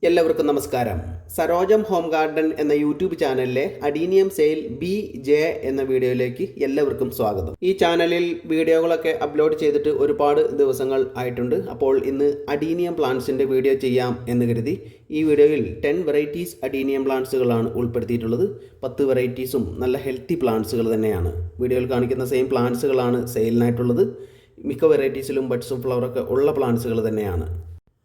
എല്ലാവർക്കും നമസ്കാരം. സരോജം home garden എന്ന യൂട്യൂബ് ചാനലിലെ അഡീനിയം സെയിൽ BJ എന്ന വീഡിയോയിലേക്ക് എല്ലാവർക്കും സ്വാഗതം. ഈ ചാനലിൽ വീഡിയോകളൊക്കെ അപ്ലോഡ് ചെയ്തിട്ട് ഒരുപാട് ദിവസങ്ങൾ ആയിട്ടുണ്ട്. അപ്പോൾ ഇന്ന് അഡീനിയം പ്ലാന്റ്സിൻ്റെ വീഡിയോ ചെയ്യാം എന്ന് കരുതി ഈ വീഡിയോയിൽ 10 വെറൈറ്റീസ് അഡീനിയം പ്ലാന്റ്സുകളാണ് ഉൾപ്പെടുത്തിയിട്ടുള്ളത്. 10 വെറൈറ്റീസും നല്ല ഹെൽത്തി പ്ലാന്റ്സുകൾ തന്നെയാണ്. വീഡിയോയിൽ കാണിക്കുന്ന സെയിം പ്ലാന്റ്സുകളാണ് സെയിലിനായിട്ടുള്ളത്. മിക്ക വെറൈറ്റീസിലും ബഡ്സും ഫ്ലവറൊക്കെ ഉള്ള പ്ലാന്റ്സുകൾ തന്നെയാണ്.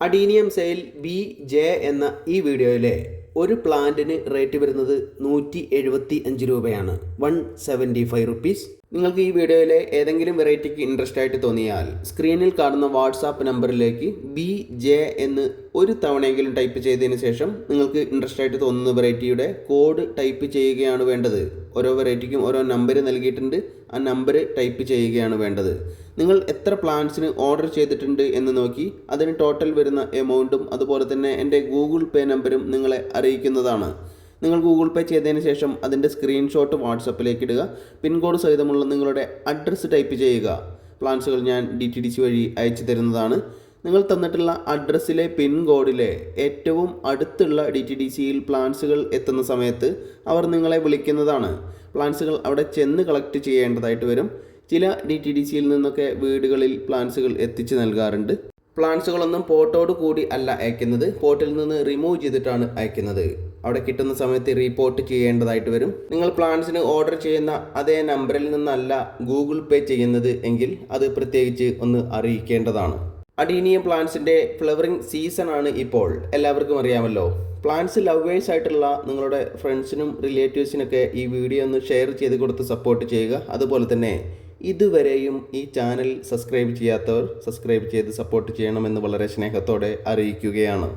അഡീനിയം സെയിൽ BJ എന്ന ഈ വീഡിയോയിലെ ഒരു പ്ലാന്റിന് റേറ്റ് വരുന്നത് 175 രൂപയാണ്. 175 റുപ്പീസ്. നിങ്ങൾക്ക് ഈ വീഡിയോയിലെ ഏതെങ്കിലും വെറൈറ്റിക്ക് ഇൻട്രസ്റ്റ് ആയിട്ട് തോന്നിയാൽ സ്ക്രീനിൽ കാണുന്ന വാട്സാപ്പ് നമ്പറിലേക്ക് BJ എന്ന് ഒരു തവണയെങ്കിലും ടൈപ്പ് ചെയ്തതിന് ശേഷം നിങ്ങൾക്ക് ഇൻട്രസ്റ്റ് ആയിട്ട് തോന്നുന്ന വെറൈറ്റിയുടെ കോഡ് ടൈപ്പ് ചെയ്യുകയാണ് വേണ്ടത്. ഓരോ വെറൈറ്റിക്കും ഓരോ നമ്പർ നൽകിയിട്ടുണ്ട്. ആ നമ്പർ ടൈപ്പ് ചെയ്യുകയാണ് വേണ്ടത്. നിങ്ങൾ എത്ര പ്ലാന്റ്സിന് ഓർഡർ ചെയ്തിട്ടുണ്ട് എന്ന് നോക്കി അതിന് ടോട്ടൽ വരുന്ന എമൗണ്ടും അതുപോലെ തന്നെ എൻ്റെ ഗൂഗിൾ പേ നമ്പരും നിങ്ങളെ അറിയിക്കുന്നതാണ്. നിങ്ങൾ ഗൂഗിൾ പേ ചെയ്തതിന് ശേഷം അതിൻ്റെ സ്ക്രീൻഷോട്ട് വാട്സപ്പിലേക്ക് ഇടുക. പിൻകോഡ് സഹിതമുള്ള നിങ്ങളുടെ അഡ്രസ്സ് ടൈപ്പ് ചെയ്യുക. പ്ലാന്റ്സുകൾ ഞാൻ DTDC വഴി അയച്ചു തരുന്നതാണ്. നിങ്ങൾ തന്നിട്ടുള്ള അഡ്രസ്സിലെ പിൻകോഡിലെ ഏറ്റവും അടുത്തുള്ള DTDCയിൽ പ്ലാന്റ്സുകൾ എത്തുന്ന സമയത്ത് അവർ നിങ്ങളെ വിളിക്കുന്നതാണ്. പ്ലാന്റ്സുകൾ അവിടെ ചെന്ന് കളക്ട് ചെയ്യേണ്ടതായിട്ട് വരും. ചില DTDCയിൽ നിന്നൊക്കെ വീടുകളിൽ പ്ലാന്റ്സുകൾ എത്തിച്ചു നൽകാറുണ്ട്. പ്ലാന്റ്സുകളൊന്നും പോട്ടോട് കൂടി അല്ല അയക്കുന്നത്, പോട്ടിൽ നിന്ന് റിമൂവ് ചെയ്തിട്ടാണ് അയക്കുന്നത്. അവിടെ കിട്ടുന്ന സമയത്ത് റീപോർട്ട് ചെയ്യേണ്ടതായിട്ട് വരും. നിങ്ങൾ പ്ലാന്റ്സിന് ഓർഡർ ചെയ്യുന്ന അതേ നമ്പറിൽ നിന്നല്ല ഗൂഗിൾ പേ ചെയ്യുന്നത് എങ്കിൽ അത് പ്രത്യേകിച്ച് ഒന്ന് അറിയിക്കേണ്ടതാണ്. അഡീനിയം പ്ലാന്റ്സിൻ്റെ ഫ്ലവറിംഗ് സീസൺ ആണ് ഇപ്പോൾ, എല്ലാവർക്കും അറിയാമല്ലോ. പ്ലാന്റ്സ് ലവേഴ്സ് ആയിട്ടുള്ള നിങ്ങളുടെ ഫ്രണ്ട്സിനും റിലേറ്റീവ്സിനൊക്കെ ഈ വീഡിയോ ഒന്ന് ഷെയർ ചെയ്ത് കൊടുത്ത് സപ്പോർട്ട് ചെയ്യുക. അതുപോലെ തന്നെ ഇതുവരെയും ഈ ചാനൽ സബ്സ്ക്രൈബ് ചെയ്യാത്തവർ സബ്സ്ക്രൈബ് ചെയ്ത് സപ്പോർട്ട് ചെയ്യണമെന്ന് വളരെ സ്നേഹത്തോടെ അറിയിക്കുകയാണ്.